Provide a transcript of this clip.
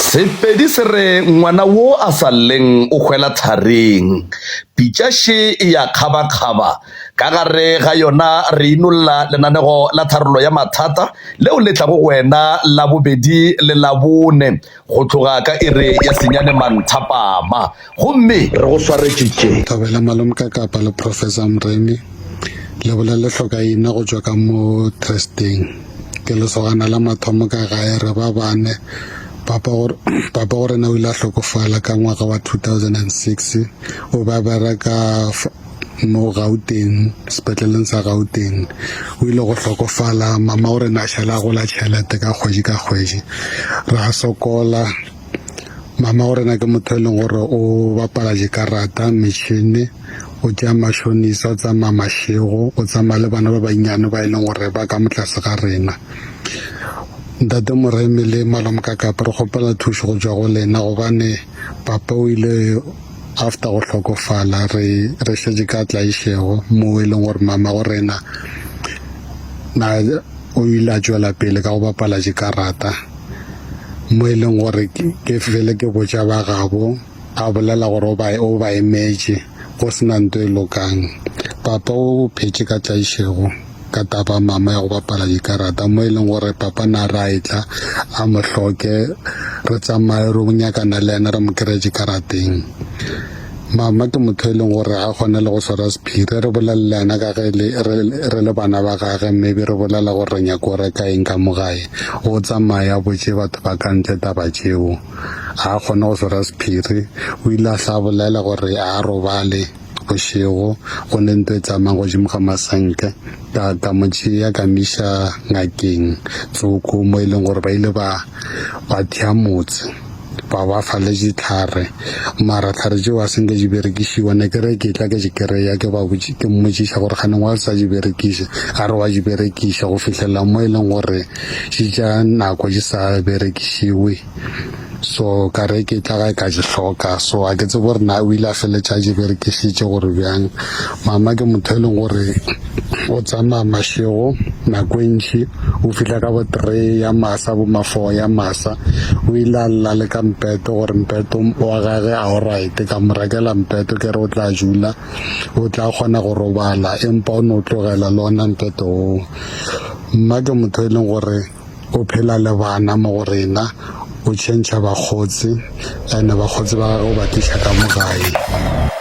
Sepedi se re ngwana wo a sa lleng o hwela thareng, pitšaše e ya kgaba-kgaba ka gare ga yona re inolla lenanego la tharollo ya mathata leo le tlago wena la bobedi le la bone go tloga ka ere ya senyane manthapama gomme re go swaretšitše Tabela malome ka kapa le Professor Mremi le bolele hlokaina go tswa ka mo trusting ke le sogana la mathomo ka gae re ba bane papa gore na o ile a hlokofala ka ngwaga wa 2006 o ba bereka mo Gauteng sepetleleng sa Gauteng o ile go hlokofala mama gore na šhala go la tšhelete ka kgwedi ra sokola mama gore na ke motho e leng gore o bapala dikarata metšhini o tšea mashonisa o tsamaya mašego o tsamaya le bana ba bannyane ba e leng gore ba ka motlase ga rena ntate Moremi le malome ka kapa re kgopela thuso go tswa go lena gobane papa o ile after go hlokofala re šetše ka tlaišego mo e leng gore mama go rena na o ile a tšwela pele ka go bapala dikarata mo e leng gore ke fele ke botša ba gabo a bolela gore o ba emetše go sena nto e lokang papa o phetše ka tlaišego ka taba mama ya go bapala dikarata mo e leng gore papa na ra etla a mo hloke re tsamaye re nyakana le ena re mo kry dikarateng mama ke motho e leng gore a kgone le go swara sephiri re bolelela ena ka ge re le bana ba gage maybe re bolela gore re nyako reka eng ka mo gae o tsamaya botse batho ba ka ntle taba tšeo a kgone go swara sephiri o ile a tla bolela gore a robale bošego go ne nto e tsamaya go dimo ga masenke ka motšea ka miša ngakeng tsoko mo e leng gore ba ile ba thea motse ba ba fa le ditlhare mara tlhare tšeo a senke di berekišiwa ne ke re ke tla ke di kry-a ke mmotšiša gore ganeng wa sa di berekiše a re wa di berekiša go fitlhelela mo e leng gore di tša nako di sa berekišiwe so ka re ke tla gae ka di hloka so a ke tse gore na o ile a feletša di berekišitše gore bjang mama ke motho e leng gore o tsamaya mašego nako ntši o fitlha ka bo 3 ya masa bo ma 4 ya masa o ile a lla le ka mpeto gore mpeto wa gage a o right ka mo rekela mpeto ke re o tla jula o tla kgona go robala empa o ne o tlogela le ona mpeto o mma ke motho e leng gore o phela le bana mo go rena o tšhentšha bakgotsi ene bakgotsi ba gage o ba tliša ka mo gae.